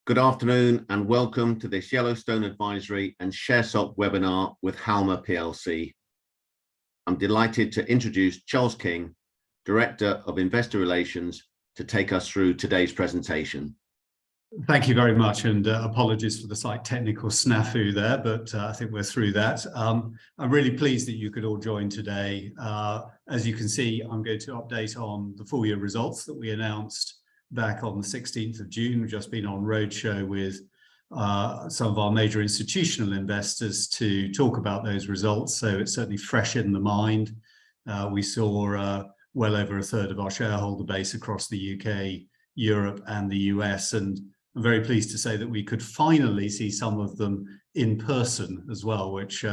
Good afternoon and welcome to this Yellowstone Advisory and ShareSwap webinar with Halma plc. I'm delighted to introduce Charles King, Director of Investor Relations, to take us through today's presentation. Thank you very much, and apologies for the slight technical snafu there, but I think we're through that. I'm really pleased that you could all join today. As you can see, I'm going to update on the full year results that we announced back on the 16th of June. We've just been on roadshow with some of our major institutional investors to talk about those results, so it's certainly fresh in the mind. We saw well over a third of our shareholder base across the UK, Europe and the US, and I'm very pleased to say that we could finally see some of them in person as well, which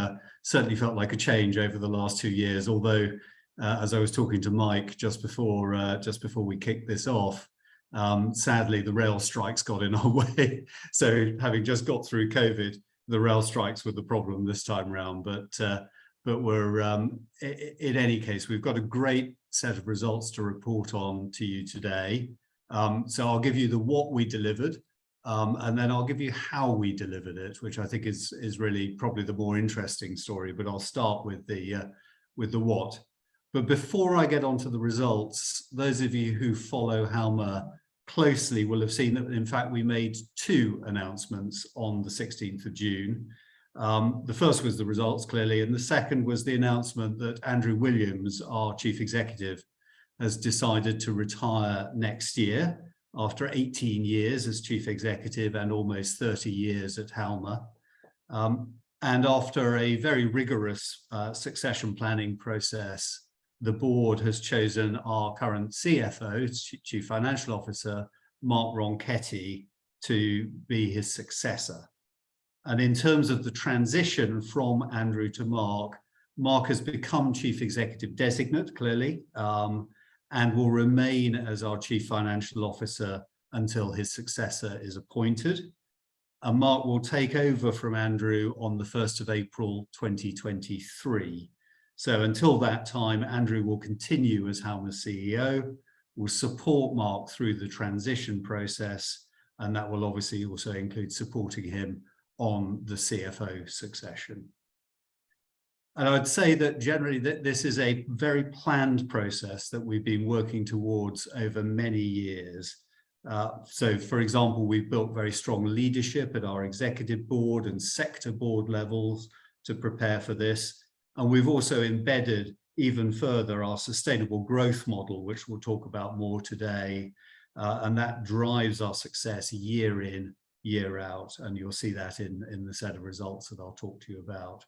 certainly felt like a change over the last 2 years. Although, as I was talking to Mike just before we kicked this off, sadly the rail strikes got in our way. So having just got through COVID, the rail strikes were the problem this time around. But we're in any case, we've got a great set of results to report on to you today. So I'll give you the what we delivered, and then I'll give you how we delivered it, which I think is really probably the more interesting story. But I'll start with the what. But before I get onto the results, those of you who follow Halma closely will have seen that in fact we made two announcements on the 16th of June. The first was the results, clearly, and the second was the announcement that Andrew Williams, our Chief Executive, has decided to retire next year after 18 years as Chief Executive and almost 30 years at Halma. And after a very rigorous succession planning process, the board has chosen our current CFO, Chief Financial Officer, Mark Ronchetti, to be his successor. And in terms of the transition from Andrew to Mark, Mark has become Chief Executive Designate, clearly, and will remain as our Chief Financial Officer until his successor is appointed. And Mark will take over from Andrew on the 1st of April 2023. So until that time, Andrew will continue as Halma's CEO, will support Mark through the transition process, and that will obviously also include supporting him on the CFO succession. And I'd say that generally this is a very planned process that we've been working towards over many years. So, for example, we've built very strong leadership at our executive board and sector board levels to prepare for this. And we've also embedded even further our sustainable growth model, which we'll talk about more today. And that drives our success year in, year out. And you'll see that in the set of results that I'll talk to you about.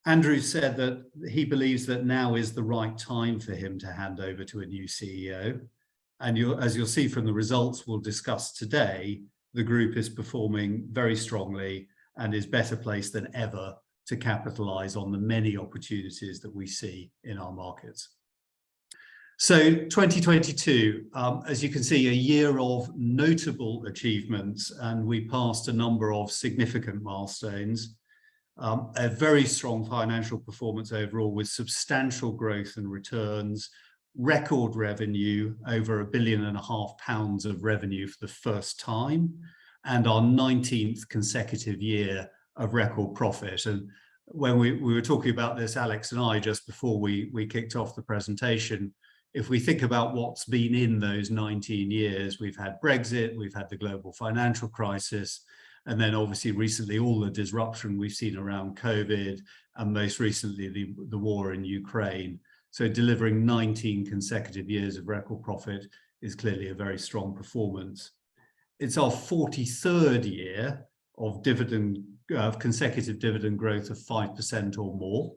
Andrew said that he believes that now is the right time for him to hand over to a new CEO. And as you'll see from the results we'll discuss today, the group is performing very strongly and is better placed than ever to capitalize on the many opportunities that we see in our markets. So 2022, as you can see, a year of notable achievements, and we passed a number of significant milestones. A very strong financial performance overall with substantial growth and returns, record revenue, over £1.5 billion of revenue for the first time, and our 19th consecutive year of record profit. And when we were talking about this, Alex and I, just before we kicked off the presentation, if we think about what's been in those 19 years, we've had Brexit, we've had the global financial crisis, and then obviously recently all the disruption we've seen around COVID, and most recently the war in Ukraine. So delivering 19 consecutive years of record profit is clearly a very strong performance. It's our 43rd year of consecutive dividend growth of 5% or more.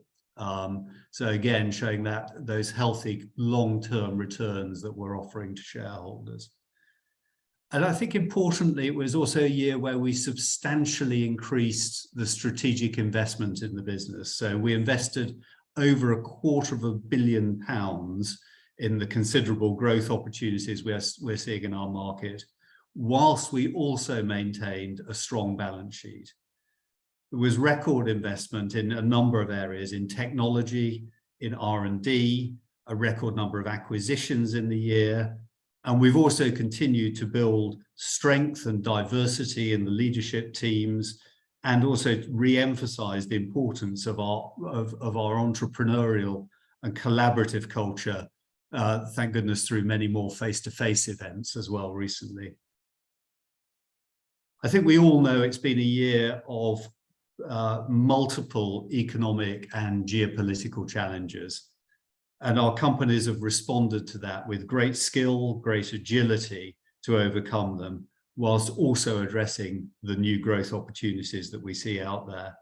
So again, showing that those healthy long-term returns that we're offering to shareholders. And I think importantly, it was also a year where we substantially increased the strategic investment in the business. So we invested over £250 million in the considerable growth opportunities we're seeing in our market, whilst we also maintained a strong balance sheet. There was record investment in a number of areas, in technology, in R&D, a record number of acquisitions in the year, And we've also continued to build strength and diversity in the leadership teams, and also re-emphasize the importance of our entrepreneurial and collaborative culture, thank goodness, through many more face-to-face events as well recently. I think we all know it's been a year of multiple economic and geopolitical challenges, and our companies have responded to that with great skill, great agility to overcome them, whilst also addressing the new growth opportunities that we see out there.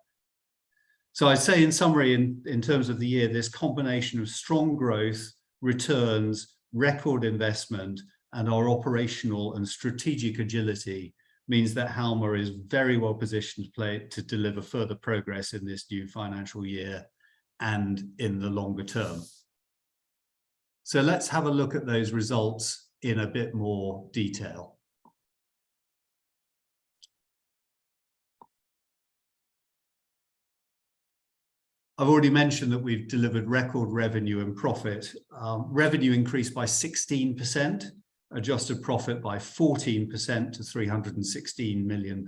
So I'd say in summary, in terms of the year, this combination of strong growth, returns, record investment, and our operational and strategic agility means that Halma is very well positioned to deliver further progress in this new financial year and in the longer term. So let's have a look at those results in a bit more detail. I've already mentioned that we've delivered record revenue and profit. Revenue increased by 16%, adjusted profit by 14% to £316 million,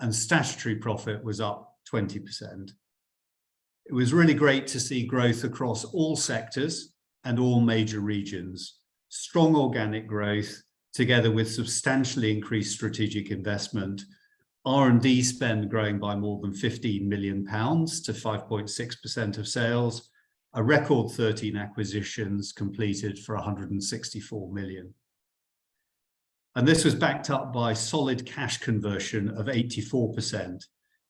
and statutory profit was up 20%. It was really great to see growth across all sectors and all major regions. Strong organic growth, together with substantially increased strategic investment, R&D spend growing by more than £15 million to 5.6% of sales, a record 13 acquisitions completed for 164 million. And this was backed up by solid cash conversion of 84%,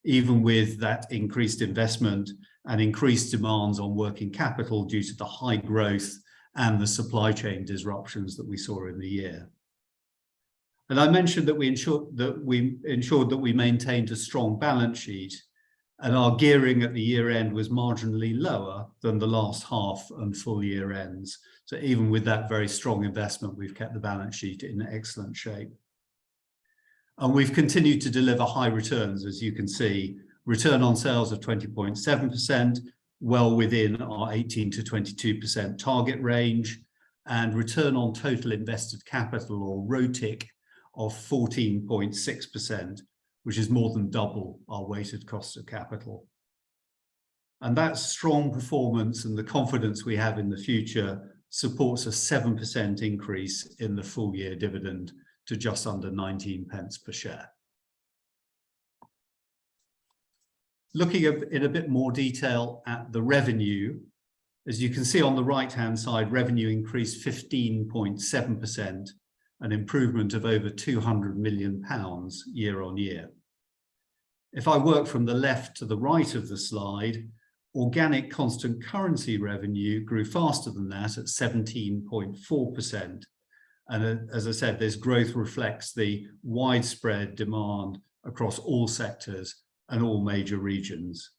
even with that increased investment and increased demands on working capital due to the high growth and the supply chain disruptions that we saw in the year. And I mentioned that we ensured that we maintained a strong balance sheet, and our gearing at the year end was marginally lower than the last half and full year ends. So even with that very strong investment, we've kept the balance sheet in excellent shape. And we've continued to deliver high returns, as you can see. Return on sales of 20.7%, well within our 18 to 22% target range, and return on total invested capital, or ROTIC, of 14.6%, which is more than double our weighted cost of capital. And that strong performance and the confidence we have in the future supports a 7% increase in the full year dividend to just under 19 pence per share. Looking in a bit more detail at the revenue, as you can see on the right-hand side, revenue increased 15.7%, an improvement of over £200 million year on year. If I work from the left to the right of the slide, organic constant currency revenue grew faster than that at 17.4%. And as I said, this growth reflects the widespread demand across all sectors and all major regions.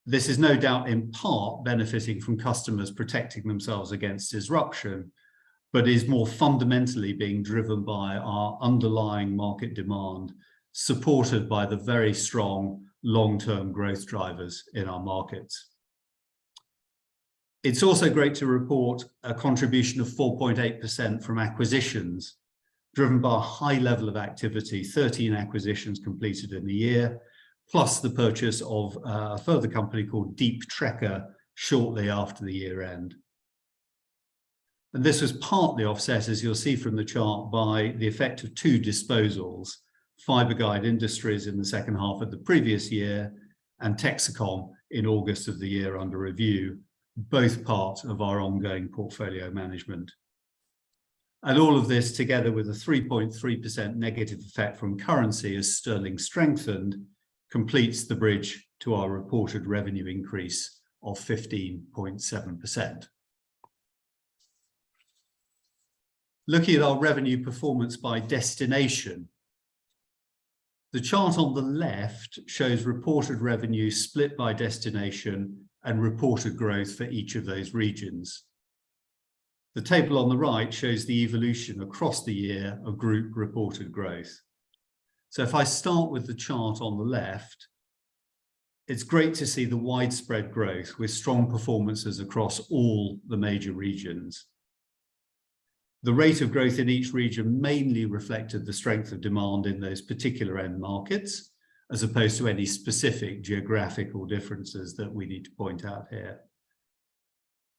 This is no doubt in part benefiting from customers protecting themselves against disruption, but is more fundamentally being driven by our underlying market demand, supported by the very strong long-term growth drivers in our markets. It's also great to report a contribution of 4.8% from acquisitions, driven by a high level of activity, 13 acquisitions completed in the year, plus the purchase of a further company called Deep Trekker shortly after the year end. And this was partly offset, as you'll see from the chart, by the effect of two disposals, Fiberguide Industries in the second half of the previous year and Texacom in August of the year under review, both part of our ongoing portfolio management. And all of this, together with a 3.3% negative effect from currency as sterling strengthened, completes the bridge to our reported revenue increase of 15.7%. Looking at our revenue performance by destination, the chart on the left shows reported revenue split by destination and reported growth for each of those regions. The table on the right shows the evolution across the year of group reported growth. So if I start with the chart on the left, it's great to see the widespread growth with strong performances across all the major regions. The rate of growth in each region mainly reflected the strength of demand in those particular end markets, as opposed to any specific geographical differences that we need to point out here.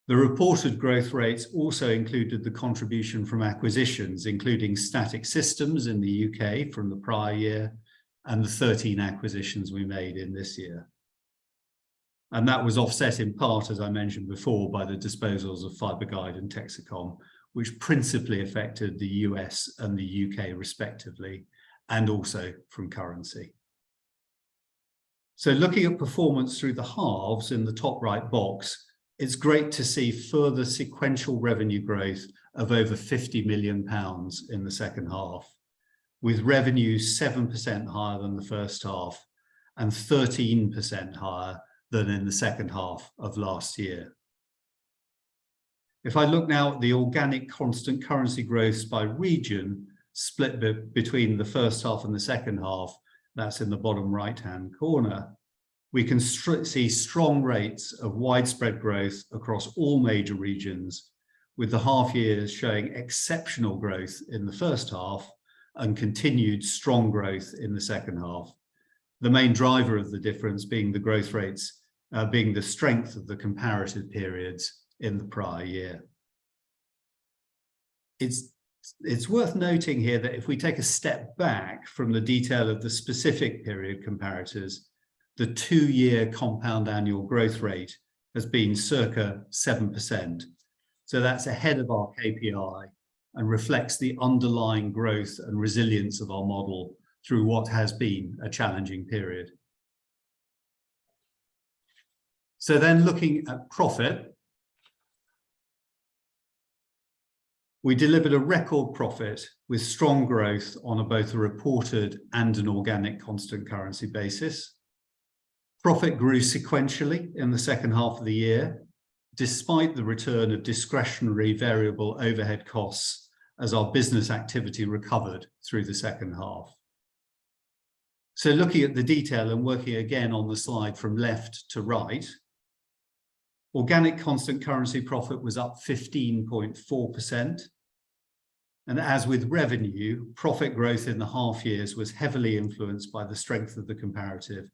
The reported growth rates also included the contribution from acquisitions, including Static Systems in the UK from the prior year and the 13 acquisitions we made in this year. And that was offset in part, as I mentioned before, by the disposals of Fiberguide and Texacom, which principally affected the US and the UK respectively, and also from currency. So looking at performance through the halves in the top right box, it's great to see further sequential revenue growth of over £50 million in the second half, with revenues 7% higher than the first half and 13% higher than in the second half of last year. If I look now at the organic constant currency growth by region, split between the first half and the second half, that's in the bottom right-hand corner, we can see strong rates of widespread growth across all major regions, with the half years showing exceptional growth in the first half and continued strong growth in the second half. The main driver of the difference being the growth rates, being the strength of the comparative periods in the prior year. It's worth noting here that if we take a step back from the detail of the specific period comparators, the 2-year compound annual growth rate has been circa 7%. So that's ahead of our KPI and reflects the underlying growth and resilience of our model through what has been a challenging period. So then looking at profit, we delivered a record profit with strong growth on both a reported and an organic constant currency basis. Profit grew sequentially in the second half of the year, despite the return of discretionary variable overhead costs as our business activity recovered through the second half. So looking at the detail and working again on the slide from left to right, organic constant currency profit was up 15.4%. And as with revenue, profit growth in the half years was heavily influenced by the strength of the comparative.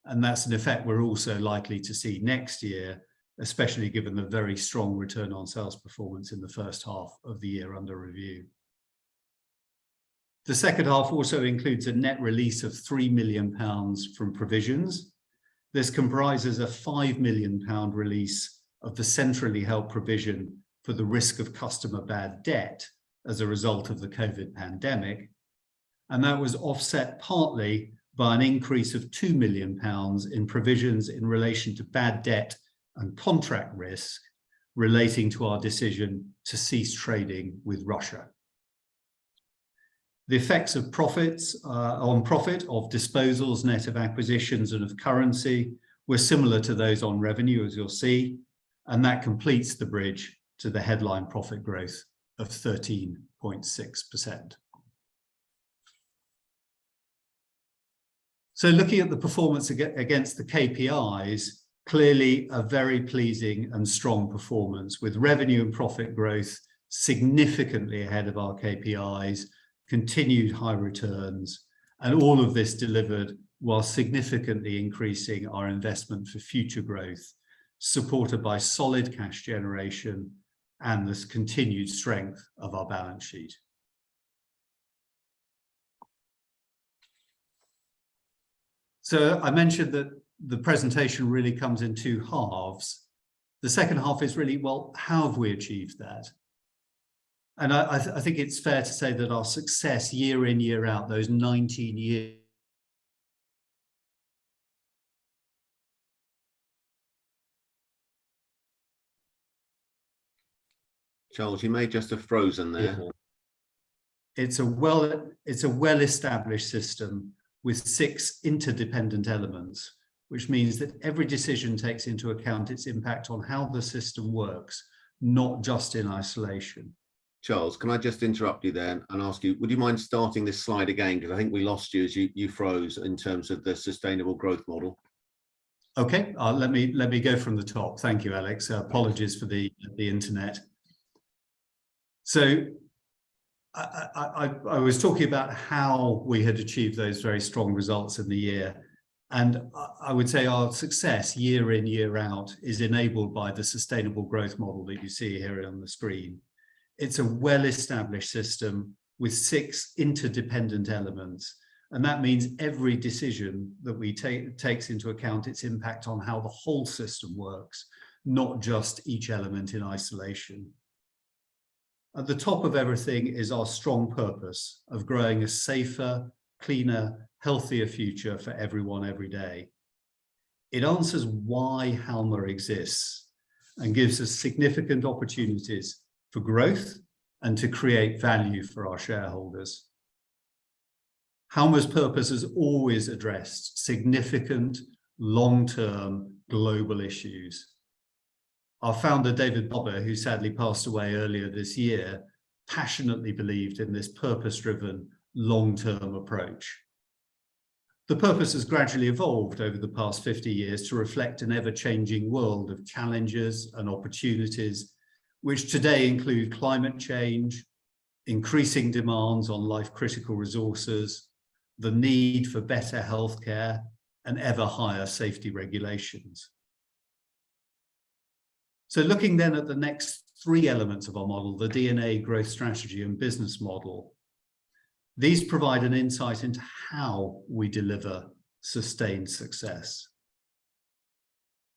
And that's an effect we're also likely to see next year, especially given the very strong return on sales performance in the first half of the year under review. The second half also includes a net release of £3 million from provisions. This comprises a £5 million release of the centrally held provision for the risk of customer bad debt as a result of the COVID pandemic. And that was offset partly by an increase of £2 million in provisions in relation to bad debt and contract risk relating to our decision to cease trading with Russia. The effects of profits on profit of disposals, net of acquisitions and of currency were similar to those on revenue, as you'll see, and that completes the bridge to the headline profit growth of 13.6%. So looking at the performance against the KPIs, clearly a very pleasing and strong performance with revenue and profit growth significantly ahead of our KPIs, continued high returns, and all of this delivered while significantly increasing our investment for future growth, supported by solid cash generation and this continued strength of our balance sheet. So I mentioned that the presentation really comes in two halves. The second half is really, well, how have we achieved that? And I think it's fair to say that our success year in, year out, those 19 years, Charles, you may just have frozen there. it's a well-established system with 6 interdependent elements, which means that every decision takes into account its impact on how the system works, not just in isolation. Charles, can I just interrupt you there and ask you, would you mind starting this slide again? Because I think we lost you as you froze in terms of the sustainable growth model. Okay, let me go from the top. Thank you, Alex. Apologies for the internet. So I was talking about how we had achieved those very strong results in the year. And I would say our success year in, year out is enabled by the sustainable growth model that you see here on the screen. It's a well-established system with 6 interdependent elements. And that means every decision that we take takes into account its impact on how the whole system works, not just each element in isolation. At the top of everything is our strong purpose of growing a safer, cleaner, healthier future for everyone every day. It answers why Halma exists and gives us significant opportunities for growth and to create value for our shareholders. Halma's purpose has always addressed significant, long-term global issues. Our founder, David Barber, who sadly passed away earlier this year, passionately believed in this purpose-driven, long-term approach. The purpose has gradually evolved over the past 50 years to reflect an ever-changing world of challenges and opportunities, which today include climate change, increasing demands on life-critical resources, the need for better healthcare, and ever higher safety regulations. So looking then at the next 3 elements of our model, the DNA, growth strategy, and business model, these provide an insight into how we deliver sustained success.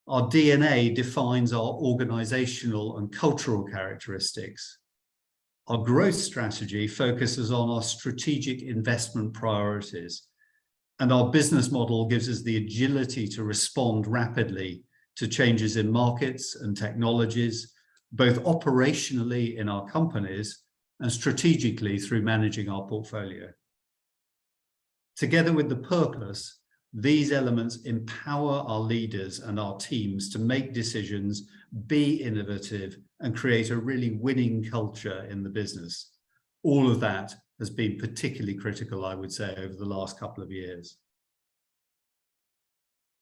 Our DNA defines our organizational and cultural characteristics. Our growth strategy focuses on our strategic investment priorities, and our business model gives us the agility to respond rapidly to changes in markets and technologies, both operationally in our companies and strategically through managing our portfolio. Together with the purpose, these elements empower our leaders and our teams to make decisions, be innovative, and create a really winning culture in the business. All of that has been particularly critical, I would say, over the last couple of years.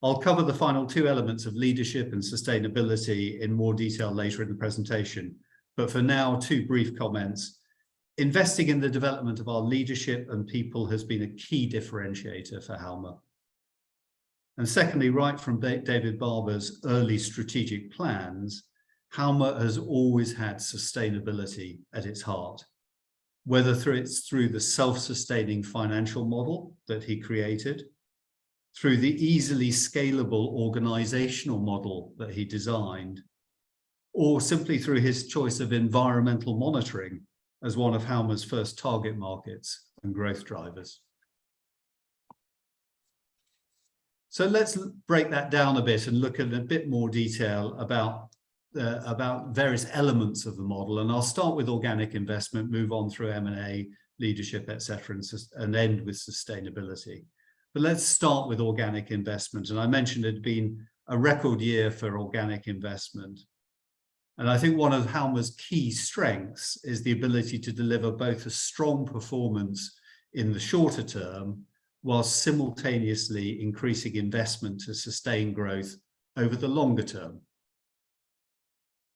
I'll cover the final 2 elements of leadership and sustainability in more detail later in the presentation, but for now, 2 brief comments. Investing in the development of our leadership and people has been a key differentiator for Halma. And secondly, right from David Barber's early strategic plans, Halma has always had sustainability at its heart, whether it's through the self-sustaining financial model that he created, through the easily scalable organizational model that he designed, or simply through his choice of environmental monitoring as one of Halma's first target markets and growth drivers. So let's break that down a bit and look at a bit more detail about various elements of the model. And I'll start with organic investment, move on through M&A, leadership, etc., and end with sustainability. But let's start with organic investment. And I mentioned it had been a record year for organic investment. And I think one of Halma's key strengths is the ability to deliver both a strong performance in the shorter term, whilst simultaneously increasing investment to sustain growth over the longer term.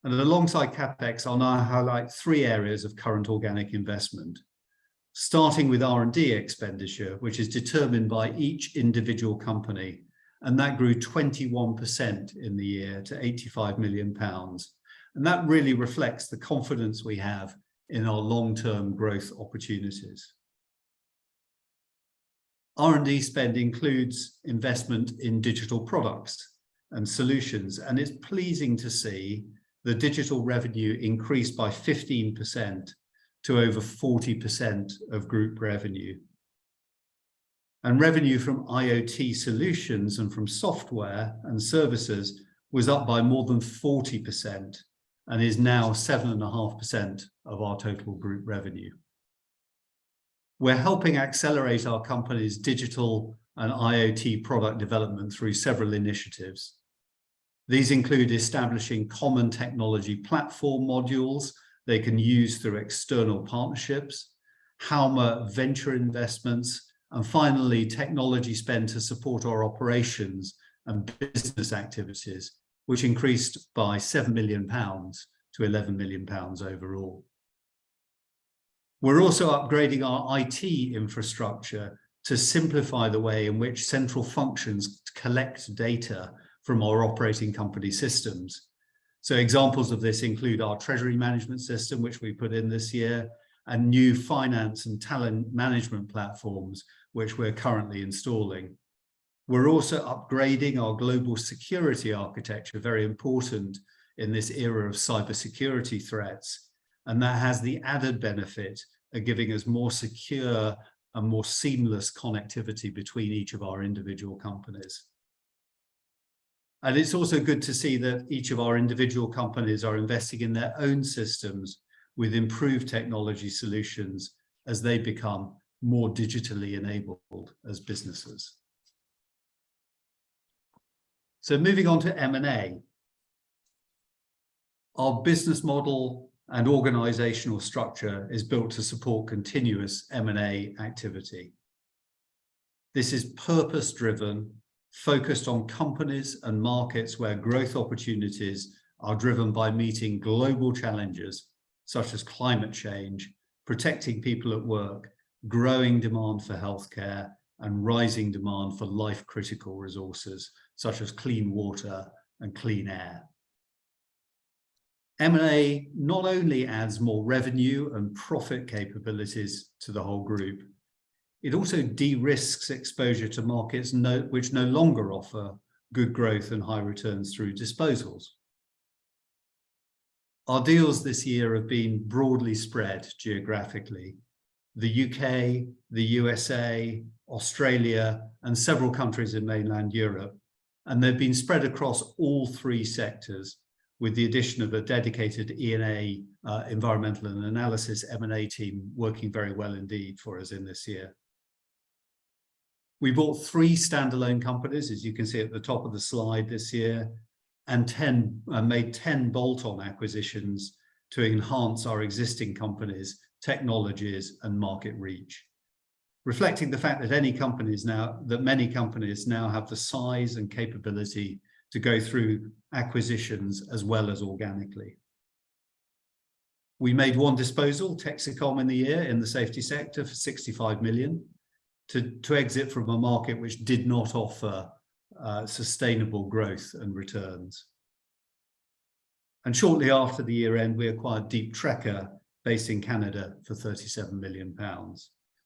And alongside CapEx, I'll now highlight 3 areas of current organic investment, starting with R&D expenditure, which is determined by each individual company, and that grew 21% in the year to £85 million. And that really reflects the confidence we have in our long-term growth opportunities. R&D spend includes investment in digital products and solutions, and it's pleasing to see the digital revenue increased by 15% to over 40% of group revenue. And revenue from IoT solutions and from software and services was up by more than 40% and is now 7.5% of our total group revenue. We're helping accelerate our company's digital and IoT product development through several initiatives. These include establishing common technology platform modules they can use through external partnerships, Halma venture investments, and finally, technology spend to support our operations and business activities, which increased by £7 million to £11 million overall. We're also upgrading our IT infrastructure to simplify the way in which central functions collect data from our operating company systems. So examples of this include our treasury management system, which we put in this year, and new finance and talent management platforms, which we're currently installing. We're also upgrading our global security architecture, very important in this era of cybersecurity threats. And that has the added benefit of giving us more secure and more seamless connectivity between each of our individual companies. And it's also good to see that each of our individual companies are investing in their own systems with improved technology solutions as they become more digitally enabled as businesses. So moving on to M&A. Our business model and organizational structure is built to support continuous M&A activity. This is purpose-driven, focused on companies and markets where growth opportunities are driven by meeting global challenges such as climate change, protecting people at work, growing demand for healthcare, and rising demand for life-critical resources such as clean water and clean air. M&A not only adds more revenue and profit capabilities to the whole group, it also de-risks exposure to markets which no longer offer good growth and high returns through disposals. Our deals this year have been broadly spread geographically. The UK, the USA, Australia, and several countries in mainland Europe, and they've been spread across all three sectors, with the addition of a dedicated E&A, environmental and analysis M&A team working very well indeed for us in this year. We bought 3 standalone companies, as you can see at the top of the slide this year, and made 10 bolt-on acquisitions to enhance our existing companies, technologies, and market reach, reflecting the fact that many companies now have the size and capability to go through acquisitions as well as organically. We made 1 disposal, Texicom, in the year in the safety sector for 65 million to exit from a market which did not offer sustainable growth and returns. And shortly after the year end, we acquired Deep Trekker, based in Canada, for £37 million.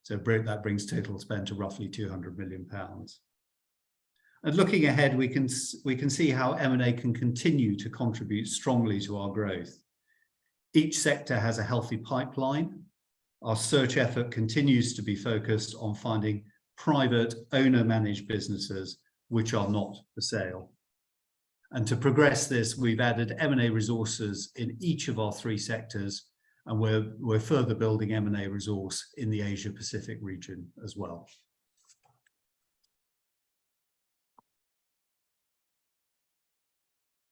So that brings total spend to roughly £200 million. And looking ahead, we can see how M&A can continue to contribute strongly to our growth. Each sector has a healthy pipeline. Our search effort continues to be focused on finding private owner-managed businesses which are not for sale. And to progress this, we've added M&A resources in each of our 3 sectors, and we're further building M&A resource in the Asia-Pacific region as well.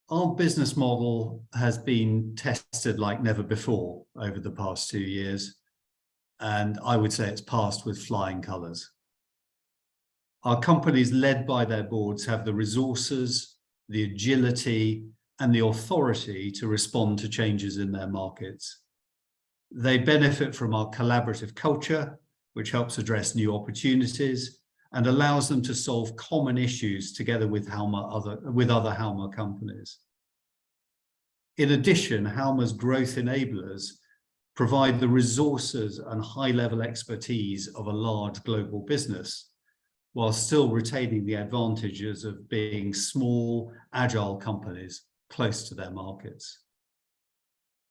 Our business model has been tested like never before over the past 2 years, and I would say it's passed with flying colours. Our companies, led by their boards, have the resources, the agility, and the authority to respond to changes in their markets. They benefit from our collaborative culture, which helps address new opportunities and allows them to solve common issues together with other Halma companies. In addition, Halma's growth enablers provide the resources and high-level expertise of a large global business, while still retaining the advantages of being small, agile companies close to their markets.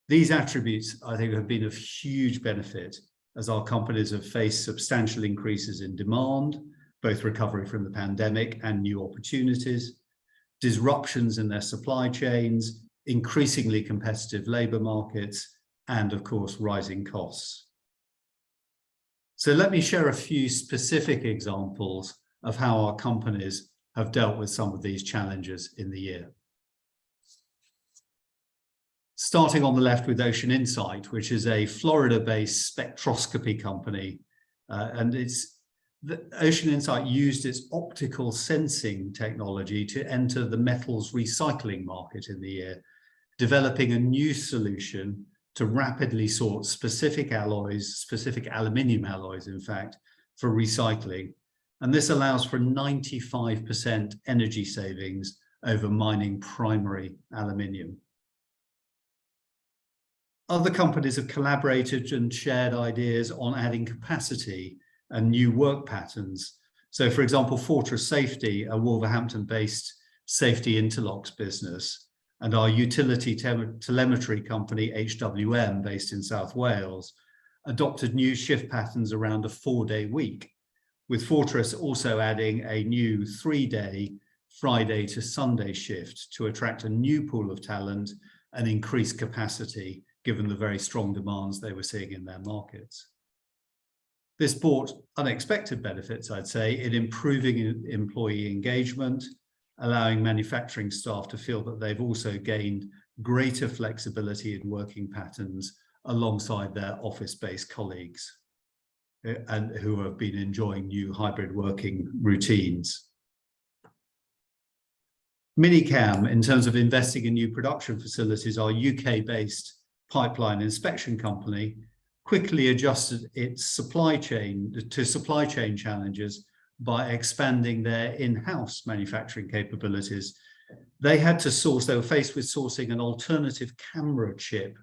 These attributes, I think, have been of huge benefit as our companies have faced substantial increases in demand, both recovery from the pandemic and new opportunities, disruptions in their supply chains, increasingly competitive labour markets, and of course, rising costs. So let me share a few specific examples of how our companies have dealt with some of these challenges in the year. Starting on the left with Ocean Insight, which is a Florida-based spectroscopy company. Ocean Insight used its optical sensing technology to enter the metals recycling market in the year, developing a new solution to rapidly sort specific alloys, specific aluminium alloys, in fact, for recycling. And this allows for 95% energy savings over mining primary aluminium. Other companies have collaborated and shared ideas on adding capacity and new work patterns. So, for example, Fortress Safety, a Wolverhampton-based safety interlocks business, and our utility telemetry company, HWM, based in South Wales, adopted new shift patterns around a 4-day week, with Fortress also adding a new 3-day Friday to Sunday shift to attract a new pool of talent and increase capacity, given the very strong demands they were seeing in their markets. This brought unexpected benefits, I'd say, in improving employee engagement, allowing manufacturing staff to feel that they've also gained greater flexibility in working patterns alongside their office-based colleagues and who have been enjoying new hybrid working routines. Minicam, in terms of investing in new production facilities, our UK-based pipeline inspection company, quickly adjusted its supply chain challenges by expanding their in-house manufacturing capabilities. They were faced with sourcing an alternative camera chip,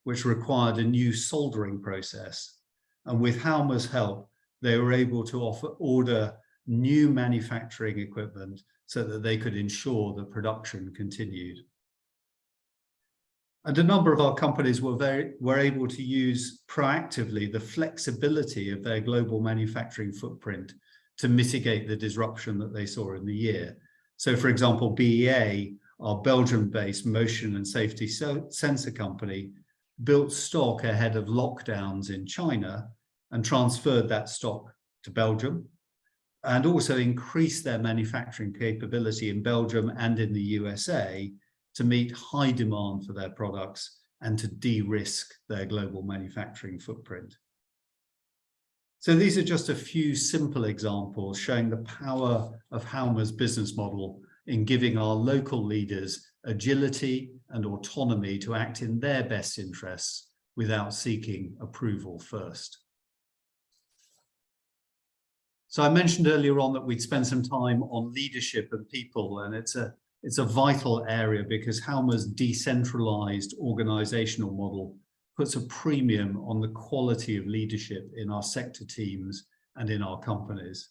which required a new soldering process. And with Halma's help, they were able to order new manufacturing equipment so that they could ensure that production continued. And a number of our companies were able to use proactively the flexibility of their global manufacturing footprint to mitigate the disruption that they saw in the year. So, for example, BEA, our Belgium-based motion and safety sensor company, built stock ahead of lockdowns in China and transferred that stock to Belgium, and also increased their manufacturing capability in Belgium and in the USA to meet high demand for their products and to de-risk their global manufacturing footprint. So these are just a few simple examples showing the power of Halma's business model in giving our local leaders agility and autonomy to act in their best interests without seeking approval first. So I mentioned earlier on that we'd spend some time on leadership and people, and it's a vital area because Halma's decentralized organizational model puts a premium on the quality of leadership in our sector teams and in our companies.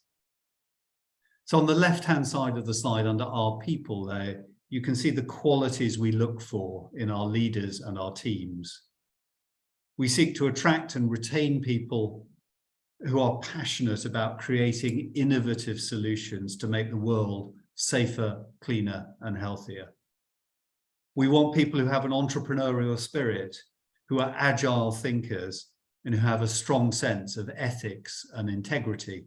So on the left-hand side of the slide under our people there, you can see the qualities we look for in our leaders and our teams. We seek to attract and retain people who are passionate about creating innovative solutions to make the world safer, cleaner, and healthier. We want people who have an entrepreneurial spirit, who are agile thinkers, and who have a strong sense of ethics and integrity.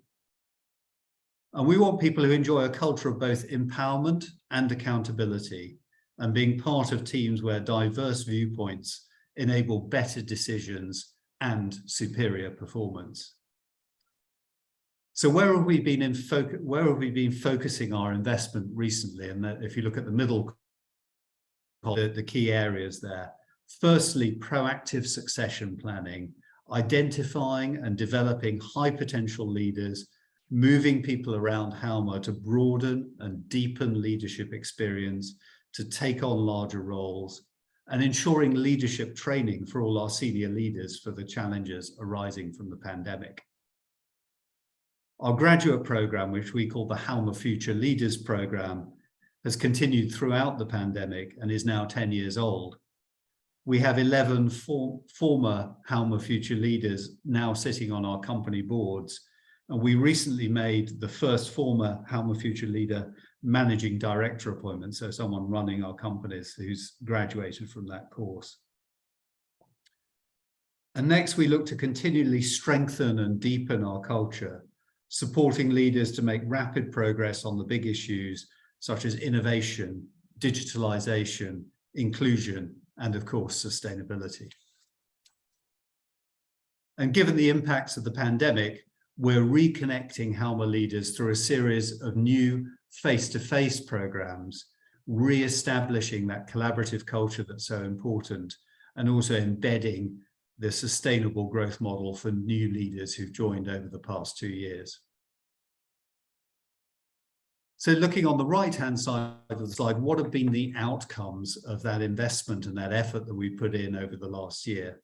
And we want people who enjoy a culture of both empowerment and accountability, and being part of teams where diverse viewpoints enable better decisions and superior performance. So where have we been focusing our investment recently? And if you look at the middle, the key areas there. Firstly, proactive succession planning, identifying and developing high potential leaders, moving people around Halma to broaden and deepen leadership experience, to take on larger roles, and ensuring leadership training for all our senior leaders for the challenges arising from the pandemic. Our graduate program, which we call the Halma Future Leaders Program, has continued throughout the pandemic and is now 10 years old. We have 11 former Halma Future leaders now sitting on our company boards, and we recently made the first former Halma Future leader managing director appointment, so someone running our companies who's graduated from that course. And next, we look to continually strengthen and deepen our culture, supporting leaders to make rapid progress on the big issues such as innovation, digitalization, inclusion, and of course, sustainability. And given the impacts of the pandemic, we're reconnecting Halma leaders through a series of new face-to-face programs, re-establishing that collaborative culture that's so important, and also embedding the sustainable growth model for new leaders who've joined over the past 2 years. So looking on the right-hand side of the slide, what have been the outcomes of that investment and that effort that we put in over the last year?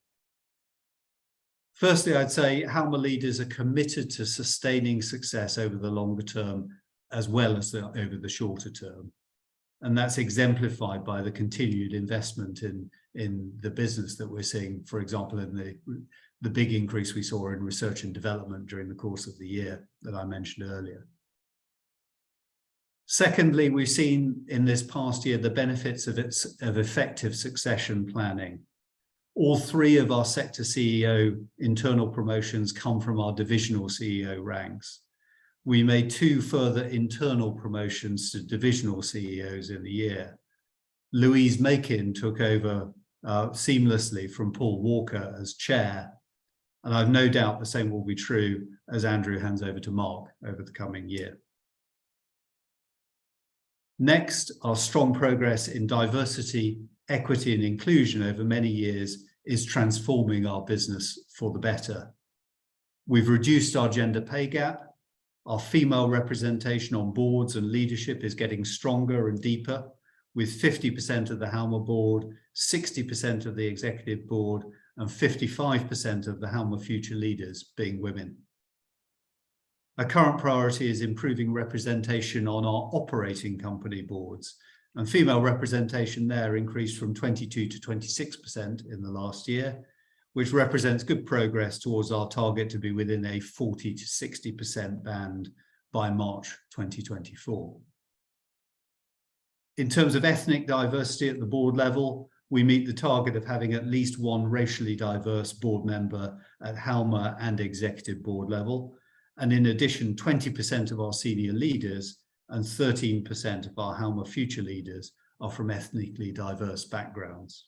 Firstly, I'd say Halma leaders are committed to sustaining success over the longer term as well as over the shorter term. And that's exemplified by the continued investment in the business that we're seeing, for example, in the big increase we saw in research and development during the course of the year that I mentioned earlier. Secondly, we've seen in this past year the benefits of effective succession planning. All 3 of our sector CEO internal promotions come from our divisional CEO ranks. We made 2 further internal promotions to divisional CEOs in the year. Louise Makin took over seamlessly from Paul Walker as chair, and I've no doubt the same will be true as Andrew hands over to Mark over the coming year. Next, our strong progress in diversity, equity and inclusion over many years is transforming our business for the better. We've reduced our gender pay gap. Our female representation on boards and leadership is getting stronger and deeper, with 50% of the Halma board, 60% of the executive board, and 55% of the Halma future leaders being women. A current priority is improving representation on our operating company boards, and female representation there increased from 22 to 26% in the last year, which represents good progress towards our target to be within a 40 to 60% band by March 2024. In terms of ethnic diversity at the board level, we meet the target of having at least 1 racially diverse board member at Halma and executive board level. And in addition, 20% of our senior leaders and 13% of our Halma future leaders are from ethnically diverse backgrounds.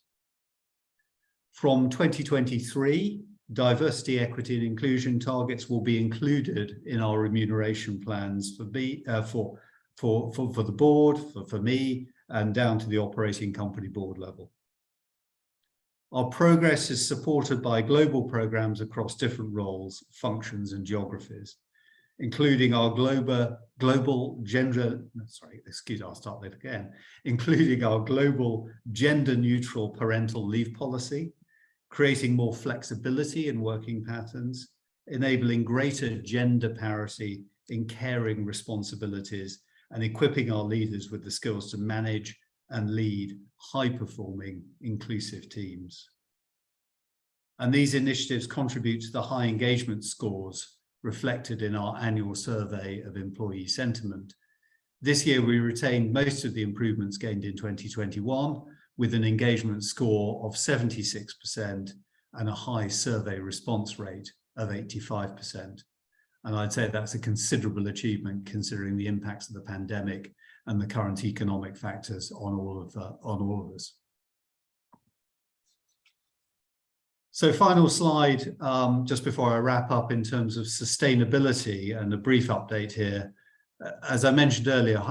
From 2023, diversity, equity and inclusion targets will be included in our remuneration plans for the board, for me, and down to the operating company board level. Our progress is supported by global programs across different roles, functions and geographies, including our global gender neutral parental leave policy, creating more flexibility in working patterns, enabling greater gender parity in caring responsibilities, and equipping our leaders with the skills to manage and lead high-performing, inclusive teams. And these initiatives contribute to the high engagement scores reflected in our annual survey of employee sentiment. This year, we retained most of the improvements gained in 2021, with an engagement score of 76% and a high survey response rate of 85%. And I'd say that's a considerable achievement considering the impacts of the pandemic and the current economic factors on all of us. So final slide, just before I wrap up in terms of sustainability and a brief update here. As I mentioned earlier,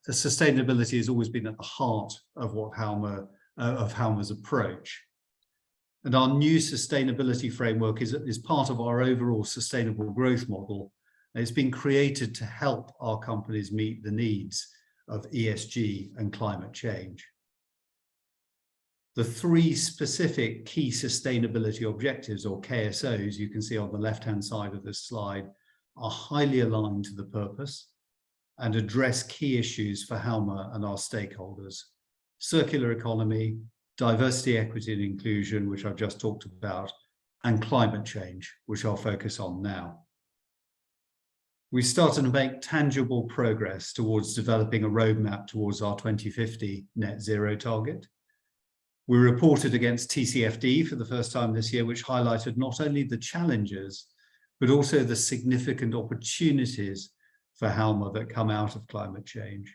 sustainability has always been at the heart of Halma's approach. And our new sustainability framework is part of our overall sustainable growth model. And it's been created to help our companies meet the needs of ESG and climate change. The 3 specific key sustainability objectives, or KSOs, you can see on the left-hand side of this slide, are highly aligned to the purpose and address key issues for Halma and our stakeholders: circular economy, diversity, equity and inclusion, which I've just talked about, and climate change, which I'll focus on now. We started to make tangible progress towards developing a roadmap towards our 2050 net zero target. We reported against TCFD for the first time this year, which highlighted not only the challenges, but also the significant opportunities for Halma that come out of climate change.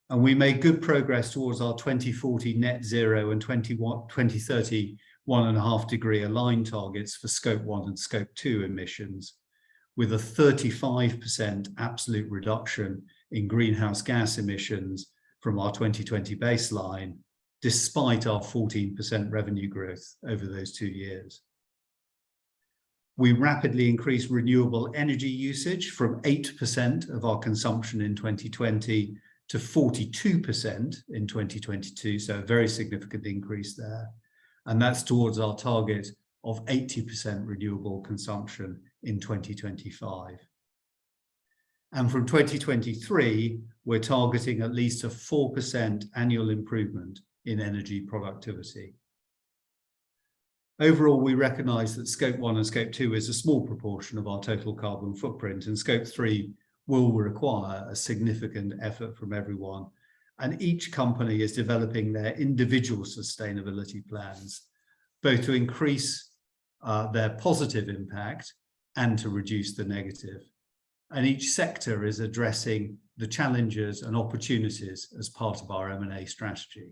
And we made good progress towards our 2040 net zero and 2030 1.5 degree aligned targets for scope 1 and scope 2 emissions, with a 35% absolute reduction in greenhouse gas emissions from our 2020 baseline despite our 14% revenue growth over those 2 years. We rapidly increased renewable energy usage from 8% of our consumption in 2020 to 42% in 2022, so a very significant increase there. And that's towards our target of 80% renewable consumption in 2025. And from 2023, we're targeting at least a 4% annual improvement in energy productivity. Overall, we recognise that Scope 1 and Scope 2 is a small proportion of our total carbon footprint, and Scope 3 will require a significant effort from everyone. And each company is developing their individual sustainability plans, both to increase their positive impact and to reduce the negative. And each sector is addressing the challenges and opportunities as part of our M&A strategy.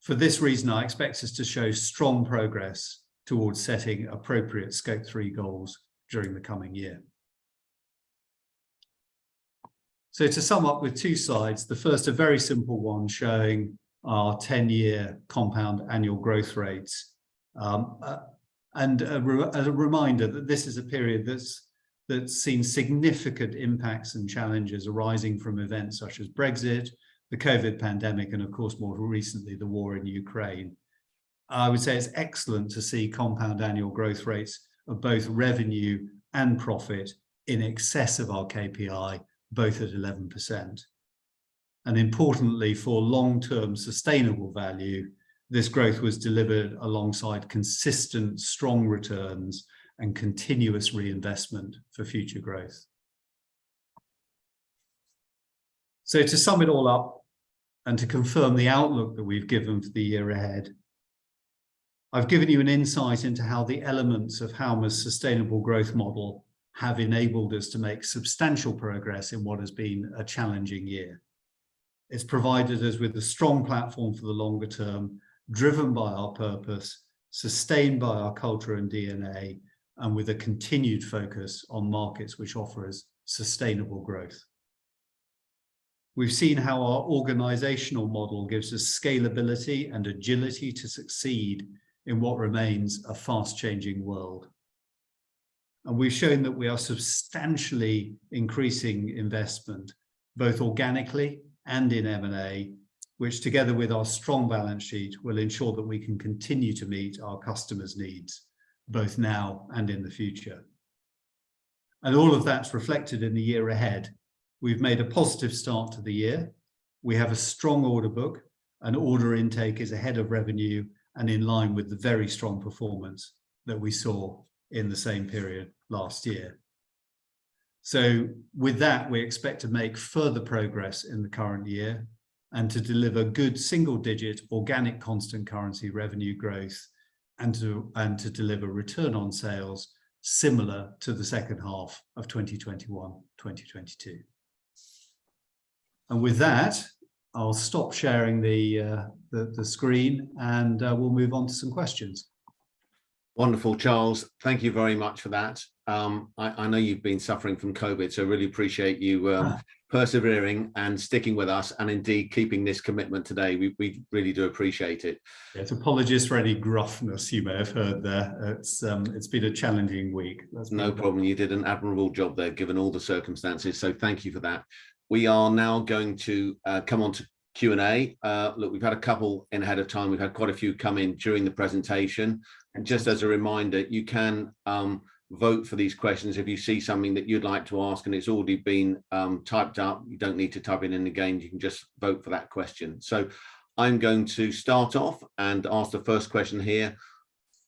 For this reason, I expect us to show strong progress towards setting appropriate Scope 3 goals during the coming year. So to sum up with 2 slides, the first a very simple one showing our 10-year compound annual growth rates. And a reminder that this is a period that's seen significant impacts and challenges arising from events such as Brexit, the COVID pandemic, and of course, more recently, the war in Ukraine. I would say it's excellent to see compound annual growth rates of both revenue and profit in excess of our KPI, both at 11%. And importantly, for long-term sustainable value, this growth was delivered alongside consistent, strong returns and continuous reinvestment for future growth. So to sum it all up and to confirm the outlook that we've given for the year ahead, I've given you an insight into how the elements of Halma's sustainable growth model have enabled us to make substantial progress in what has been a challenging year. It's provided us with a strong platform for the longer term, driven by our purpose, sustained by our culture and DNA, and with a continued focus on markets which offer us sustainable growth. We've seen how our organizational model gives us scalability and agility to succeed in what remains a fast-changing world. And we've shown that we are substantially increasing investment, both organically and in M&A, which together with our strong balance sheet will ensure that we can continue to meet our customers' needs, both now and in the future. And all of that's reflected in the year ahead. We've made a positive start to the year. We have a strong order book, and order intake is ahead of revenue and in line with the very strong performance that we saw in the same period last year. So with that, we expect to make further progress in the current year and to deliver good single-digit organic constant currency revenue growth and to deliver return on sales similar to the second half of 2021-2022. And with that, I'll stop sharing the screen and we'll move on to some questions. Wonderful, Charles. Thank you very much for that. I know you've been suffering from COVID, so really appreciate you persevering and sticking with us, and indeed keeping this commitment today. We really do appreciate it. Yes, apologies for any gruffness you may have heard there. It's been a challenging week. No problem. You did an admirable job there, given all the circumstances. So thank you for that. We are now going to come on to Q&A. Look, we've had a couple in ahead of time. We've had quite a few come in during the presentation. And just as a reminder, you can vote for these questions if you see something that you'd like to ask and it's already been typed up. You don't need to type it in again. You can just vote for that question. So I'm going to start off and ask the first question here.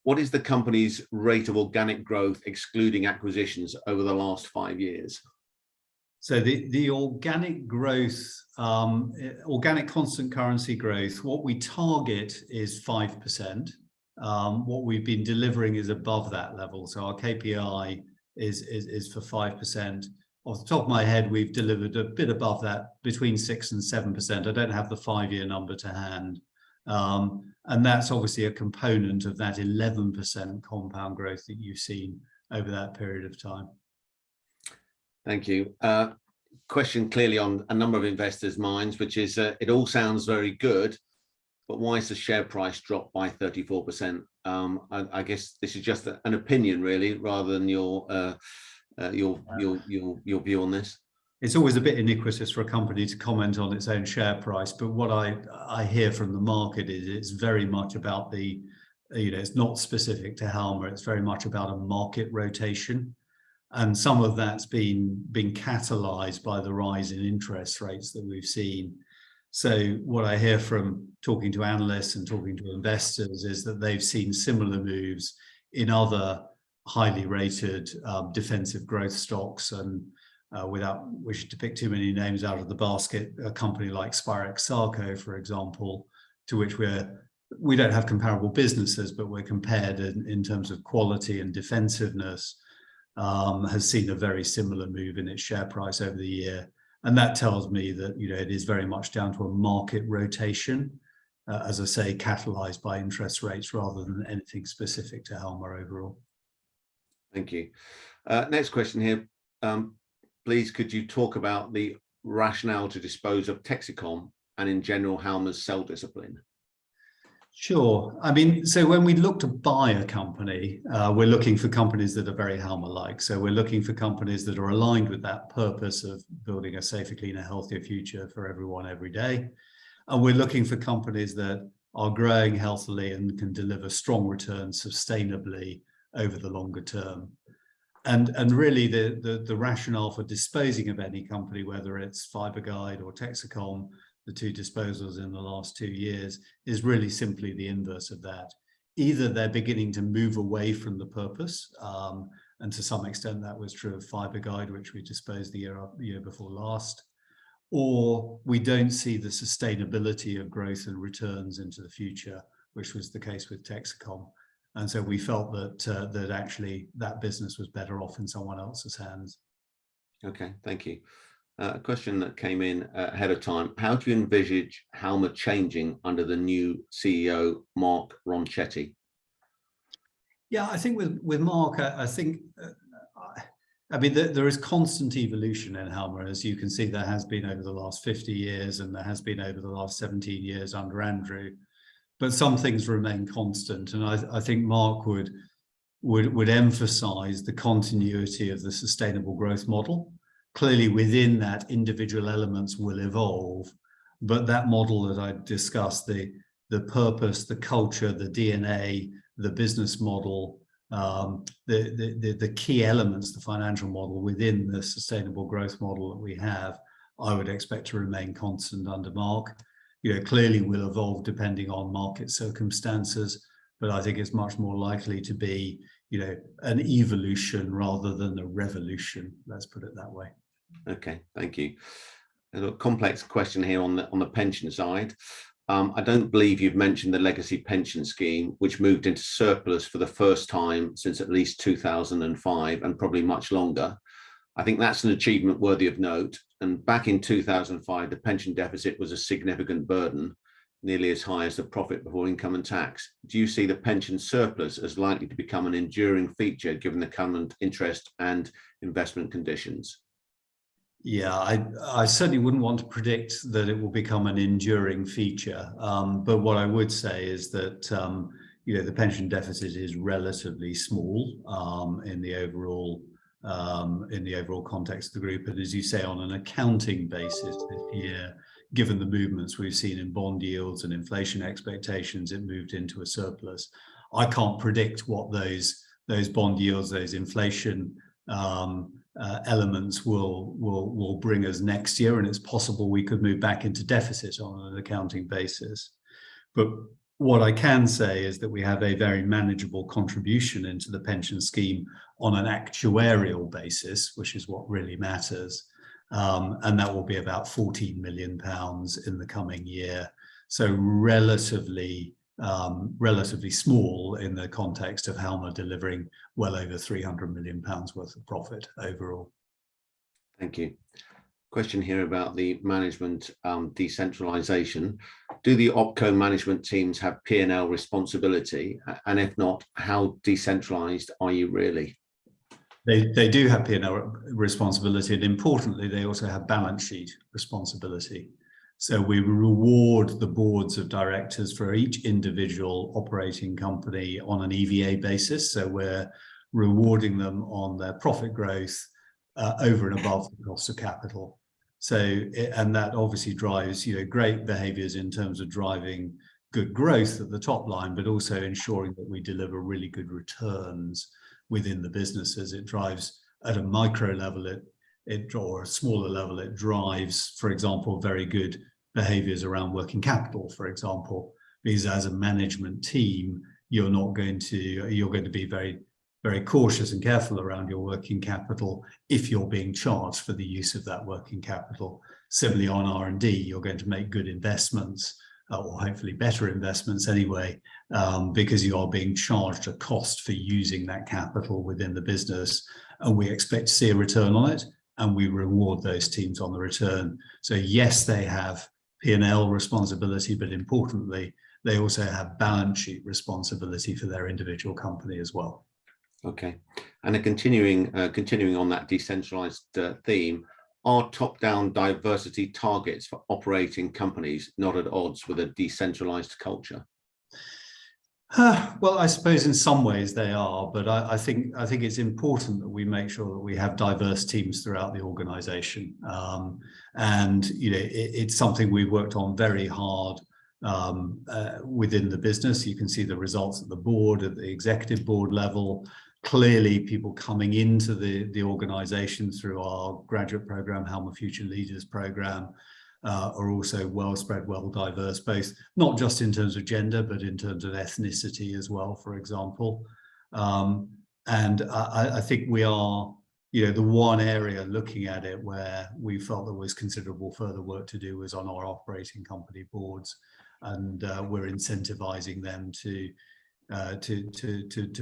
What is the company's rate of organic growth, excluding acquisitions, over the last 5 years? So the organic growth, organic constant currency growth, what we target is 5%. What we've been delivering is above that level. So our KPI is for 5%. Off the top of my head, we've delivered a bit above that, between 6 and 7%. I don't have the 5-year number to hand. And that's obviously a component of that 11% compound growth that you've seen over that period of time. Thank you. Question clearly on a number of investors' minds, which is it all sounds very good, but why has the share price dropped by 34%? I guess this is just an opinion, really, rather than your view on this. It's always a bit iniquitous for a company to comment on its own share price, but what I hear from the market is it's very much about the, it's not specific to Halma, it's very much about a market rotation. And some of that's been catalyzed by the rise in interest rates that we've seen. So what I hear from talking to analysts and talking to investors is that they've seen similar moves in other highly rated defensive growth stocks, and without wishing to pick too many names out of the basket, a company like Spirax-Sarco, for example, to which we don't have comparable businesses, but we're compared in terms of quality and defensiveness, has seen a very similar move in its share price over the year. And that tells me that, it is very much down to a market rotation, as I say, catalyzed by interest rates rather than anything specific to Halma overall. Thank you. Next question here. Please, could you talk about the rationale to dispose of Texecom and in general Halma's sell discipline? Sure. I mean, so when we look to buy a company, we're looking for companies that are very Halma-like. So we're looking for companies that are aligned with that purpose of building a safer, cleaner, healthier future for everyone every day. And we're looking for companies that are growing healthily and can deliver strong returns sustainably over the longer term. And really the rationale for disposing of any company, whether it's Fiberguide or Texecom, the two disposals in the last 2 years, is really simply the inverse of that. Either they're beginning to move away from the purpose, and to some extent that was true of Fiberguide, which we disposed the year before last, or we don't see the sustainability of growth and returns into the future, which was the case with Texecom. And so we felt that actually that business was better off in someone else's hands. Okay, thank you. A question that came in ahead of time. How do you envisage Halma changing under the new CEO, Mark Ronchetti? Yeah, I think with Mark, I think, I mean, there is constant evolution in Halma. As you can see, there has been over the last 50 years, and there has been over the last 17 years under Andrew. But some things remain constant, and I think Mark would emphasize the continuity of the sustainable growth model. Clearly, within that, individual elements will evolve, but that model that I discussed, the purpose, the culture, the DNA, the business model, the key elements, the financial model within the sustainable growth model that we have, I would expect to remain constant under Mark. Clearly will evolve depending on market circumstances, but I think it's much more likely to be, an evolution rather than a revolution. Let's put it that way. Okay, thank you. A complex question here on the pension side. I don't believe you've mentioned the legacy pension scheme, which moved into surplus for the first time since at least 2005 and probably much longer. I think that's an achievement worthy of note. And back in 2005, the pension deficit was a significant burden, nearly as high as the profit before income and tax. Do you see the pension surplus as likely to become an enduring feature given the current interest and investment conditions? Yeah, I certainly wouldn't want to predict that it will become an enduring feature. But what I would say is that, the pension deficit is relatively small in the overall context of the group. And as you say, on an accounting basis this year, given the movements we've seen in bond yields and inflation expectations, it moved into a surplus. I can't predict what those bond yields, those inflation elements will bring us next year, and it's possible we could move back into deficit on an accounting basis. But what I can say is that we have a very manageable contribution into the pension scheme on an actuarial basis, which is what really matters. And that will be about £14 million in the coming year. So relatively small in the context of Halma delivering well over £300 million worth of profit overall. Thank you. Question here about the management decentralization. Do the OpCo management teams have P&L responsibility? And if not, how decentralized are you really? They do have P&L responsibility, and importantly, they also have balance sheet responsibility. So we reward the boards of directors for each individual operating company on an EVA basis. So we're rewarding them on their profit growth over and above the cost of capital. So, and that obviously drives, great behaviors in terms of driving good growth at the top line, but also ensuring that we deliver really good returns within the businesses. It drives at a micro level, or a smaller level, it drives, for example, very good behaviors around working capital, for example, because as a management team, you're going to be very, very cautious and careful around your working capital if you're being charged for the use of that working capital. Similarly, on R&D, you're going to make good investments, or hopefully better investments anyway, because you are being charged a cost for using that capital within the business, and we expect to see a return on it, and we reward those teams on the return. So yes, they have P&L responsibility, but importantly, they also have balance sheet responsibility for their individual company as well. Okay, and continuing on that decentralized theme, are top-down diversity targets for operating companies not at odds with a decentralized culture? Well, I suppose in some ways they are, but I think it's important that we make sure that we have diverse teams throughout the organization. And it's something we've worked on very hard within the business. You can see the results at the board, at the executive board level. Clearly, people coming into the organization through our graduate program, Halma Future Leaders program, are also well spread, well diverse, both not just in terms of gender, but in terms of ethnicity as well, for example. And I think we are, the one area looking at it where we felt there was considerable further work to do was on our operating company boards, and we're incentivizing them to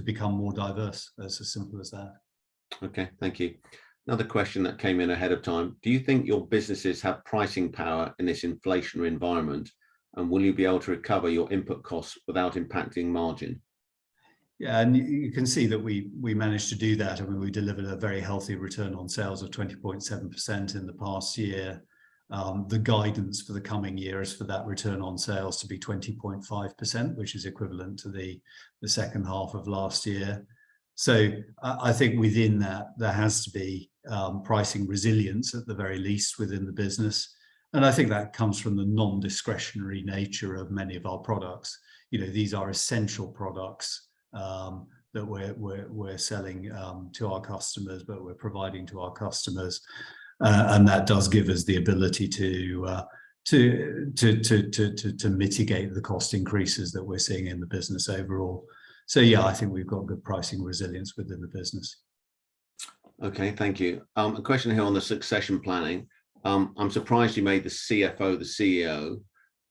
become more diverse. That's as simple as that. Okay, thank you. Another question that came in ahead of time. Do you think your businesses have pricing power in this inflationary environment? And will you be able to recover your input costs without impacting margin? Yeah, and you can see that we managed to do that. I mean, we delivered a very healthy return on sales of 20.7% in the past year. The guidance for the coming year is for that return on sales to be 20.5%, which is equivalent to the second half of last year. So I think within that, there has to be pricing resilience at the very least within the business. And I think that comes from the non-discretionary nature of many of our products. These are essential products that we're selling to our customers, but we're providing to our customers. And that does give us the ability to mitigate the cost increases that we're seeing in the business overall. So yeah, I think we've got good pricing resilience within the business. Okay, thank you. A question here on the succession planning. I'm surprised you made the CFO the CEO.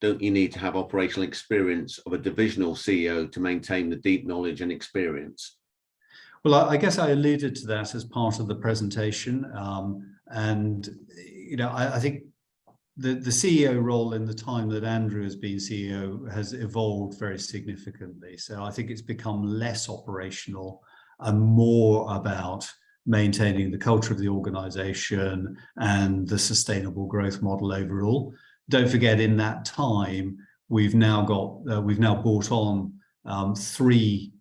Don't you need to have operational experience of a divisional CEO to maintain the deep knowledge and experience? Well, I guess I alluded to that as part of the presentation. And I think the CEO role in the time that Andrew has been CEO has evolved very significantly. So I think it's become less operational and more about maintaining the culture of the organization and the sustainable growth model overall. Don't forget, in that time, we've now brought on 3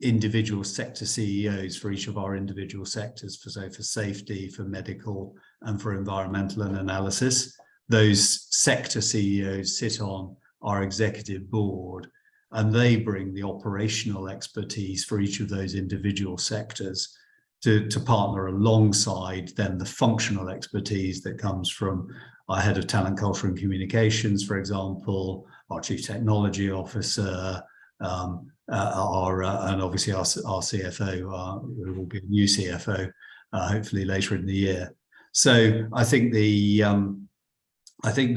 individual sector CEOs for each of our individual sectors, for safety, for medical, and for environmental and analysis. Those sector CEOs sit on our executive board, and they bring the operational expertise for each of those individual sectors to partner alongside then the functional expertise that comes from our head of talent, culture and communications, for example, our chief technology officer, and obviously our CFO, who will be a new CFO, hopefully later in the year. So I think the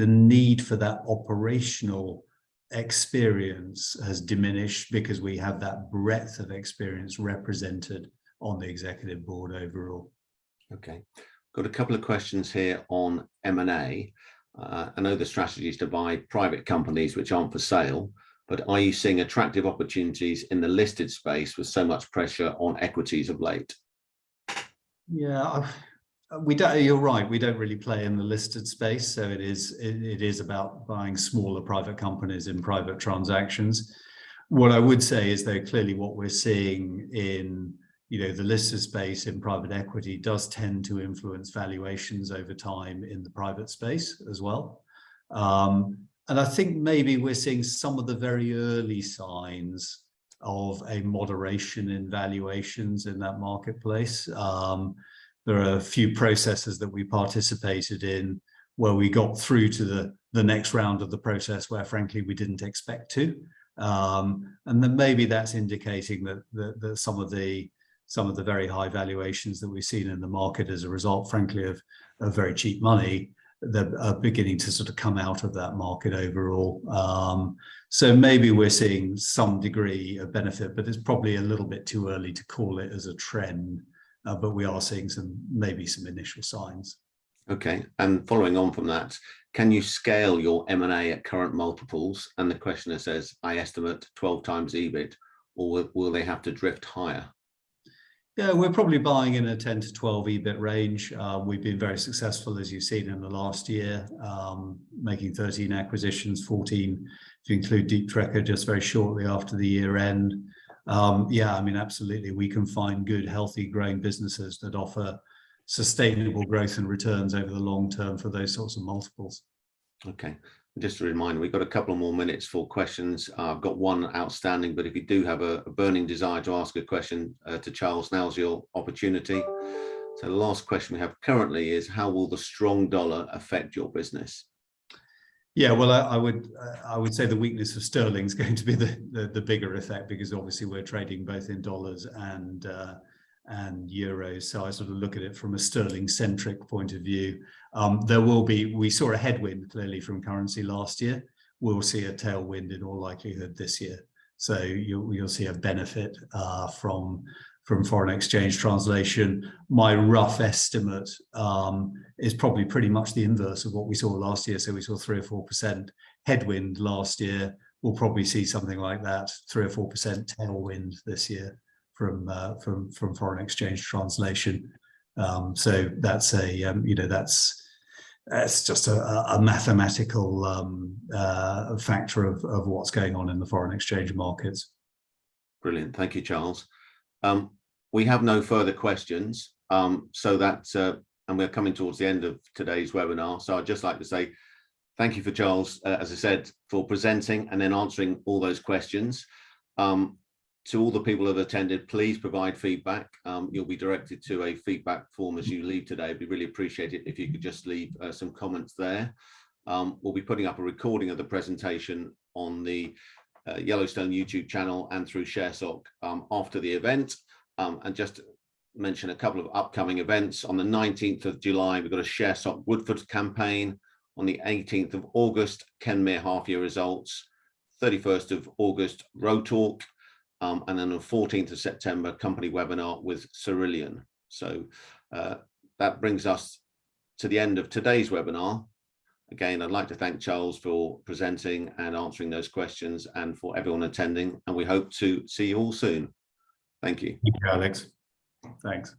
need for that operational experience has diminished because we have that breadth of experience represented on the executive board overall. Okay, got a couple of questions here on M&A. I know the strategy is to buy private companies which aren't for sale, but are you seeing attractive opportunities in the listed space with so much pressure on equities of late? Yeah, We don't. You're right. We don't really play in the listed space, so it is about buying smaller private companies in private transactions. What I would say is, though, clearly what we're seeing in the listed space in private equity does tend to influence valuations over time in the private space as well. And I think maybe we're seeing some of the very early signs of a moderation in valuations in that marketplace. There are a few processes that we participated in where we got through to the next round of the process where, frankly, we didn't expect to. And then maybe that's indicating that some of the very high valuations that we've seen in the market as a result, frankly, of very cheap money, that are beginning to sort of come out of that market overall. So maybe we're seeing some degree of benefit, but it's probably a little bit too early to call it as a trend. But we are seeing maybe some initial signs. Okay, and following on from that, can you scale your M&A at current multiples? And the questioner says, I estimate 12 times EBIT, or will they have to drift higher? Yeah, we're probably buying in a 10 to 12 EBIT range. We've been very successful, as you've seen in the last year, making 13 acquisitions, 14 if you include Deep Trekker just very shortly after the year end. Yeah, I mean, absolutely, we can find good, healthy, growing businesses that offer sustainable growth and returns over the long term for those sorts of multiples. Okay, just a reminder, we've got a couple more minutes for questions. I've got one outstanding, but if you do have a burning desire to ask a question to Charles, now's your opportunity. So the last question we have currently is, how will the strong dollar affect your business? Yeah, well, I would say the weakness of sterling is going to be the bigger effect, because obviously we're trading both in dollars and euros. So I sort of look at it from a sterling-centric point of view. We saw a headwind clearly from currency last year. We'll see a tailwind in all likelihood this year. So you'll see a benefit from foreign exchange translation. My rough estimate is probably pretty much the inverse of what we saw last year. So we saw 3 or 4% headwind last year. We'll probably see something like that, 3 or 4% tailwind this year from foreign exchange translation. So that's that's just a mathematical factor of what's going on in the foreign exchange markets. Brilliant, thank you, Charles. We have no further questions, so that's and we're coming towards the end of today's webinar. So I'd just like to say thank you for Charles, as I said, for presenting and then answering all those questions. To all the people that attended, please provide feedback. You'll be directed to a feedback form as you leave today. It'd be really appreciated if you could just leave some comments there. We'll be putting up a recording of the presentation on the Yellowstone YouTube channel and through ShareSoc after the event. And just mention a couple of upcoming events. On the 19th of July, we've got a ShareSoc Woodford campaign. On the 18th of August, Kenmare half-year results. 31st of August, Road Talk. And then on the 14th of September, company webinar with Cerillion. So that brings us to the end of today's webinar. Again, I'd like to thank Charles for presenting and answering those questions, and for everyone attending, and we hope to see you all soon. Thank you. Thank you, Alex. Thanks.